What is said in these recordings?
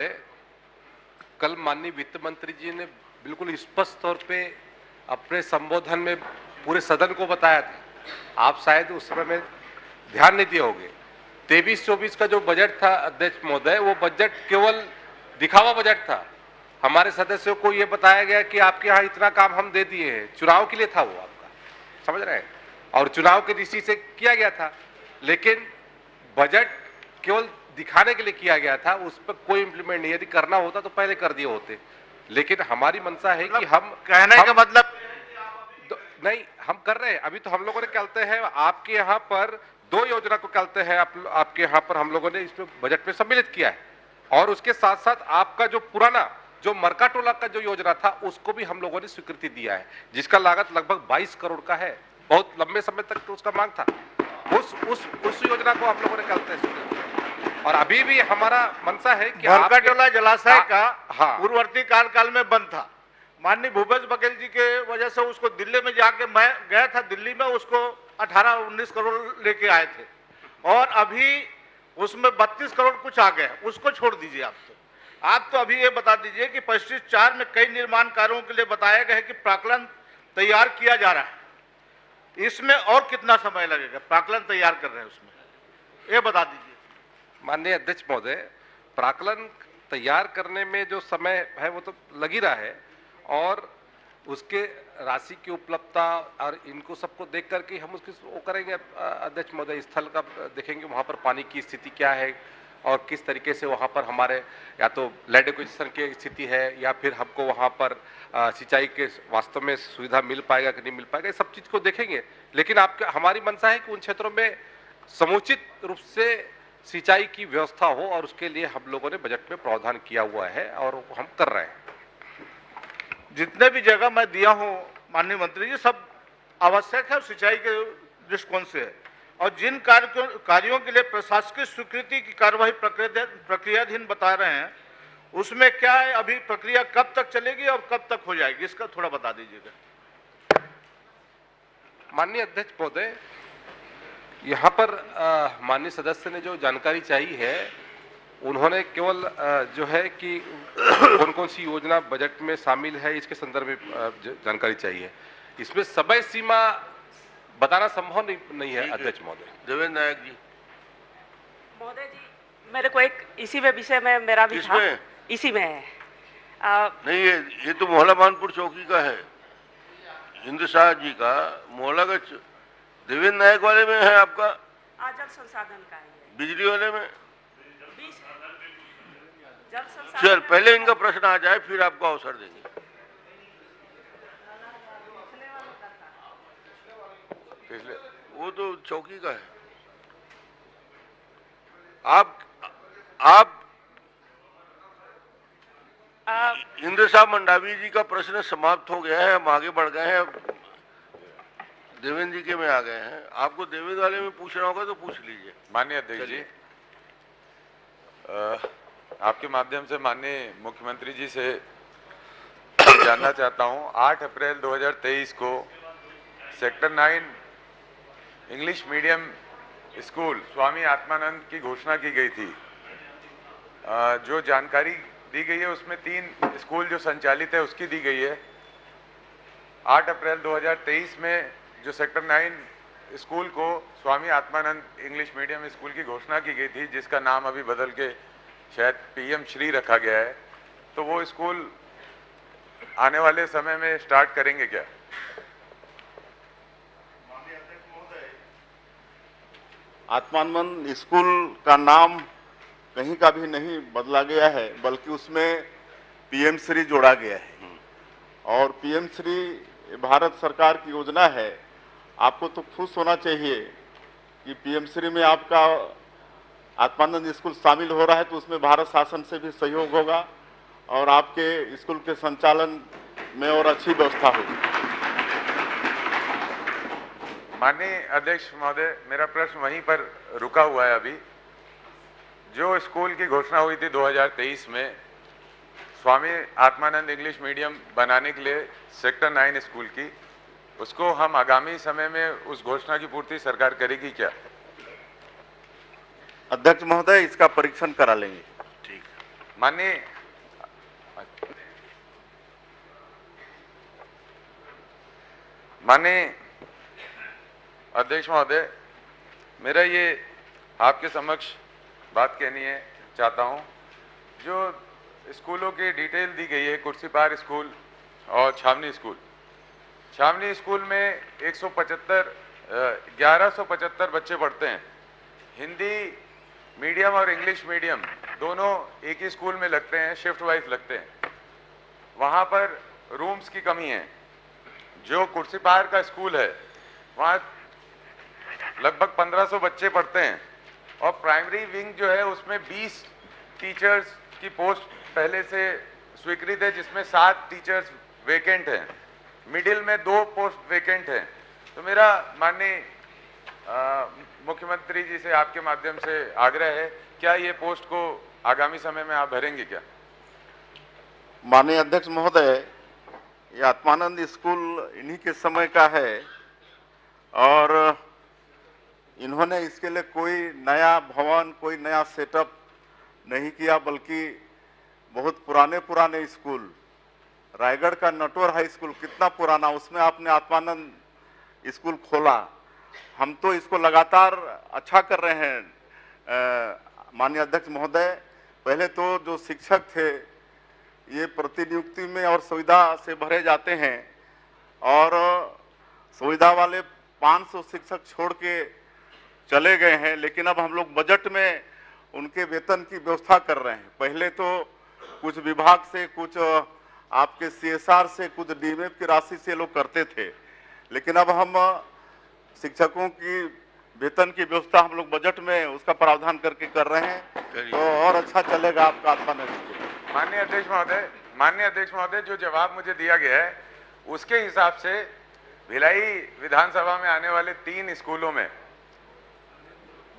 कल माननीय वित्त मंत्री जी ने बिल्कुल स्पष्ट तौर पे अपने संबोधन में पूरे सदन को बताया था। आप शायद उस समय में ध्यान नहीं दिए होंगे। 23-24 का जो बजट था अध्यक्ष महोदय, वो बजट केवल दिखावा बजट था। हमारे सदस्यों को ये बताया गया कि आपके यहाँ इतना काम हम दे दिए हैं, चुनाव के लिए था वो आपका, समझ रहे हैं, और चुनाव की दृष्टि से किया गया था। लेकिन बजट केवल दिखाने के लिए किया गया था, उस पर कोई इंप्लीमेंट नहीं। यदि करना होता तो पहले कर दिए होते। लेकिन हमारी मंशा है कि हम कहने का मतलब नहीं, हम कर रहे हैं। अभी तो हम लोगों ने कहते हैं आपके यहाँ पर 2 योजना को कहते हैं, आपके यहाँ पर हम लोगों ने इसमें बजट में सम्मिलित किया है, और उसके साथ साथ आपका जो पुराना जो मरकाटोला का जो योजना था उसको भी हम लोगों ने स्वीकृति दिया है, जिसका लागत लगभग 22 करोड़ का है। बहुत लंबे समय तक तो उसका मांग था। उस योजना को आप लोगों ने कहते हैं, और अभी भी हमारा मंशा है कि मरकाटोला जलाशय का हाँ, पूर्ववर्ती कार्यकाल में बंद था। माननीय भूपेश बघेल जी के वजह से उसको दिल्ली में जाके मैं गया था, दिल्ली में उसको 18-19 करोड़ लेके आए थे, और अभी उसमें 32 करोड़ कुछ आ गए। उसको छोड़ दीजिए। आप तो अभी ये बता दीजिए कि 25-4 में कई निर्माण कार्यों के लिए बताया गया है कि प्राक्कलन तैयार किया जा रहा है। इसमें और कितना समय लगेगा? प्राक्कलन तैयार कर रहे हैं, उसमें ये बता दीजिए। माननीय अध्यक्ष महोदय, प्राक्कलन तैयार करने में जो समय है वो तो लग ही रहा है, और उसके राशि की उपलब्धता और इनको सबको देख करके हम उसकी वो करेंगे। अध्यक्ष महोदय, स्थल का देखेंगे, वहाँ पर पानी की स्थिति क्या है और किस तरीके से वहाँ पर हमारे या तो लैंड एक्विजिशन की स्थिति है, या फिर हमको वहाँ पर सिंचाई के वास्तव में सुविधा मिल पाएगा कि नहीं मिल पाएगा, सब चीज़ को देखेंगे। लेकिन हमारी मंशा है कि उन क्षेत्रों में समुचित रूप से सिंचाई की व्यवस्था हो, और उसके लिए हम लोगों ने बजट में प्रावधान किया हुआ है और हम कर रहे हैं। जितने भी जगह मैं दिया हूं माननीय मंत्री जी, सब आवश्यक है, सिंचाई के दृष्टिकोण से है। और जिन कार्यों के लिए प्रशासकीय स्वीकृति की कार्यवाही प्रक्रियाधीन बता रहे हैं, उसमें क्या है, अभी प्रक्रिया कब तक चलेगी और कब तक हो जाएगी, इसका थोड़ा बता दीजिएगा। माननीय अध्यक्ष महोदय, यहाँ पर माननीय सदस्य ने जो जानकारी चाहिए है, उन्होंने केवल जो है कि कौन कौन सी योजना बजट में शामिल है इसके संदर्भ में जानकारी चाहिए। इसमें समय सीमा बताना संभव नहीं है अध्यक्ष महोदय। देवेंद्र नायक जी। महोदय जी, मेरे को एक इसी में विषय में मेरा भी था, इसी में है। नहीं, ये तो मोहला मानपुर चौकी का है, हिंदू शाह जी का। मोहला का देवेंद्र नायक वाले में है आपका, जल संसाधन का है। बिजली वाले में जल संसाधन। चल, पहले इनका प्रश्न आ जाए, फिर आपको अवसर देंगे। वो तो चौकी का है। आप इंद्र साहब मंडावी जी का प्रश्न समाप्त हो गया है, हम आगे बढ़ गए हैं, देवेंद्र जी के में आ गए हैं। आपको देवेंद्र वाले में पूछना होगा तो पूछ लीजिए। माननीय अध्यक्ष जी, आपके माध्यम से माननीय मुख्यमंत्री जी से जानना चाहता हूं, 8 अप्रैल 2023 को sector 9 English medium school Swami Atmanand की घोषणा की गई थी। जो जानकारी दी गई है उसमें 3 स्कूल जो संचालित है उसकी दी गई है। 8 अप्रैल 2023 में जो सेक्टर 9 स्कूल को Swami Atmanand English medium school की घोषणा की गई थी, जिसका नाम अभी बदल के शायद पीएम श्री रखा गया है, तो वो स्कूल आने वाले समय में स्टार्ट करेंगे क्या? आत्मानंद स्कूल का नाम कहीं का भी नहीं बदला गया है, बल्कि उसमें पीएम श्री जोड़ा गया है। और पीएम श्री भारत सरकार की योजना है। आपको तो खुश होना चाहिए कि पीएम श्री में आपका आत्मानंद स्कूल शामिल हो रहा है, तो उसमें भारत शासन से भी सहयोग होगा और आपके स्कूल के संचालन में और अच्छी व्यवस्था होगी। माननीय अध्यक्ष महोदय, मेरा प्रश्न वहीं पर रुका हुआ है। अभी जो स्कूल की घोषणा हुई थी 2023 में स्वामी आत्मानंद इंग्लिश मीडियम बनाने के लिए सेक्टर 9 स्कूल की, उसको हम आगामी समय में उस घोषणा की पूर्ति सरकार करेगी क्या? अध्यक्ष महोदय, इसका परीक्षण करा लेंगे। ठीक। माननीय अध्यक्ष महोदय, मेरा ये आपके समक्ष बात कहनी है चाहता हूँ। जो स्कूलों की डिटेल दी गई है, कुर्सीपार स्कूल और छावनी स्कूल। छावनी स्कूल में 1175 बच्चे पढ़ते हैं। हिंदी मीडियम और इंग्लिश मीडियम दोनों एक ही स्कूल में लगते हैं, शिफ्ट वाइज लगते हैं। वहाँ पर रूम्स की कमी है। जो कुर्सीपार का स्कूल है वहाँ लगभग 1500 बच्चे पढ़ते हैं और प्राइमरी विंग जो है उसमें 20 टीचर्स की पोस्ट पहले से स्वीकृत है, जिसमें 7 टीचर्स वेकेंट हैं। मिडिल में 2 पोस्ट वेकेंट हैं। तो मेरा माननीय मुख्यमंत्री जी से आपके माध्यम से आग्रह है, क्या ये पोस्ट को आगामी समय में आप भरेंगे क्या? माननीय अध्यक्ष महोदय, ये आत्मानंद स्कूल इन्हीं के समय का है और इन्होंने इसके लिए कोई नया भवन, कोई नया सेटअप नहीं किया, बल्कि बहुत पुराने स्कूल, रायगढ़ का नटवर हाई स्कूल कितना पुराना, उसमें आपने आत्मानंद स्कूल खोला। हम तो इसको लगातार अच्छा कर रहे हैं माननीय अध्यक्ष महोदय। पहले तो जो शिक्षक थे ये प्रतिनियुक्ति में और सुविधा से भरे जाते हैं और सुविधा वाले 500 शिक्षक छोड़ के चले गए हैं, लेकिन अब हम लोग बजट में उनके वेतन की व्यवस्था कर रहे हैं। पहले तो कुछ विभाग से, कुछ आपके CSR से, कुछ DMF की राशि से लोग करते थे, लेकिन अब हम शिक्षकों की वेतन की व्यवस्था हम लोग बजट में उसका प्रावधान करके कर रहे हैं, तो और अच्छा चलेगा आपका आत्मानंद स्कूल। माननीय अध्यक्ष महोदय, जो जवाब मुझे दिया गया है उसके हिसाब से भिलाई विधानसभा में आने वाले 3 स्कूलों में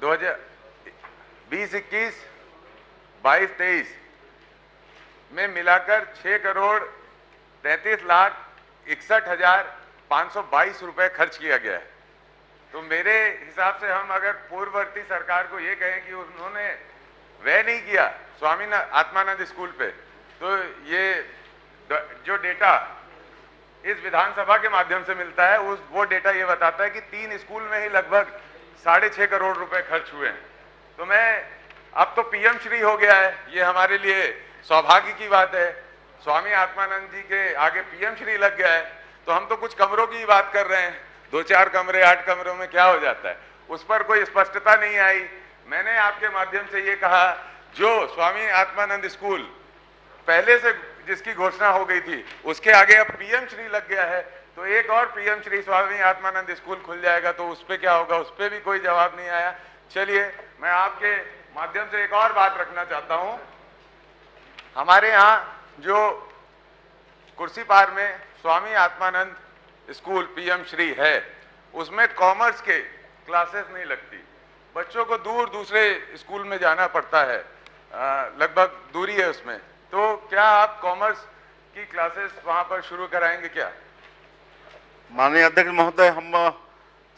2020-21, 22-23 में मिलाकर 6,33,61,522 रुपए खर्च किया गया है। तो मेरे हिसाब से हम अगर पूर्ववर्ती सरकार को ये कहें कि उन्होंने व्यय नहीं किया स्वामी आत्मानंद स्कूल पे, तो ये जो डेटा इस विधानसभा के माध्यम से मिलता है वो डेटा ये बताता है कि 3 स्कूल में ही लगभग 6.5 करोड़ रुपए खर्च हुए हैं। तो अब तो PM श्री हो गया है, ये हमारे लिए सौभाग्य की बात है। स्वामी आत्मानंद जी के आगे PM श्री लग गया है, तो हम तो कुछ कमरों की बात कर रहे हैं। 2-4 कमरे, 8 कमरों में क्या हो जाता है, उस पर कोई स्पष्टता नहीं आई। मैंने आपके माध्यम से ये कहा, जो स्वामी आत्मानंद स्कूल पहले से जिसकी घोषणा हो गई थी उसके आगे अब PM श्री लग गया है, तो एक और PM श्री स्वामी आत्मानंद स्कूल खुल जाएगा, तो उस पर क्या होगा, उस पर भी कोई जवाब नहीं आया। चलिए, मैं आपके माध्यम से एक और बात रखना चाहता हूं। हमारे यहाँ जो कुर्सीपार में स्वामी आत्मानंद स्कूल PM श्री है, उसमें कॉमर्स के क्लासेस नहीं लगती। बच्चों को दूर दूसरे स्कूल में जाना पड़ता है, लगभग दूरी है उसमें। तो क्या आप कॉमर्स की क्लासेस वहां पर शुरू कराएंगे क्या? माननीय अध्यक्ष महोदय, हम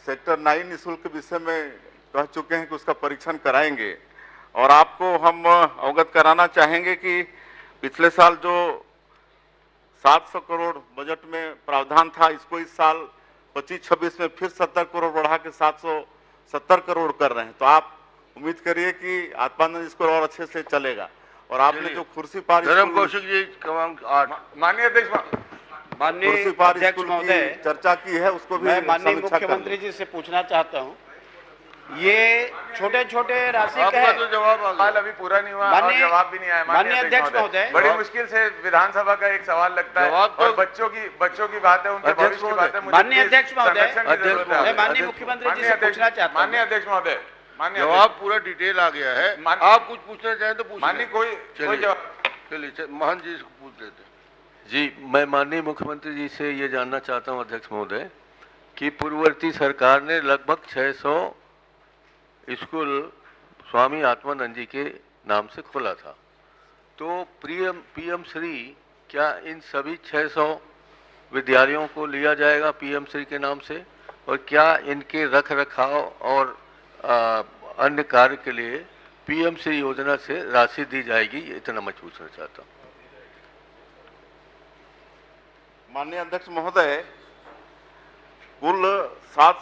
सेक्टर 9 निःशुल्क के विषय में कह चुके हैं कि उसका परीक्षण कराएंगे और आपको हम अवगत कराना चाहेंगे कि पिछले साल जो 700 करोड़ बजट में प्रावधान था, इसको इस साल 25-26 में फिर 70 करोड़ बढ़ा के 770 करोड़ कर रहे हैं। तो आप उम्मीद करिए कि आत्मानंद स्कूल और अच्छे से चलेगा। और आपने जो कुर्सीपार कौशिक जी क्रमांक 8 माननीय अध्यक्ष महोदय चर्चा की है, उसको भी मैं माननीय मुख्यमंत्री जी से पूछना चाहता हूं, ये छोटे छोटे राशि का है, तो जवाब सवाल अभी पूरा नहीं हुआ और जवाब भी नहीं आया। माननीय अध्यक्ष महोदय, बड़ी मुश्किल से विधानसभा का एक सवाल लगता है और बच्चों की बात है, उनके भविष्य की बात है। माननीय अध्यक्ष महोदय, मैं माननीय मुख्यमंत्री जी से पूछना चाहता हूं। माननीय अध्यक्ष महोदय, जवाब पूरा डिटेल आ गया है, आप कुछ पूछना चाहें तो पूछ। माननीय कोई जवाब, चलिए महंत जी को पूछ लेते हैं। जी, मैं माननीय मुख्यमंत्री जी से ये जानना चाहता हूं अध्यक्ष महोदय कि पूर्ववर्ती सरकार ने लगभग 600 स्कूल स्वामी आत्मानंद जी के नाम से खोला था, तो PM श्री क्या इन सभी 600 विद्यालयों को लिया जाएगा PM श्री के नाम से, और क्या इनके रख रखाव और अन्य कार्य के लिए पीएम श्री योजना से राशि दी जाएगी, इतना मैं पूछना चाहता हूँ। माननीय अध्यक्ष महोदय, कुल 7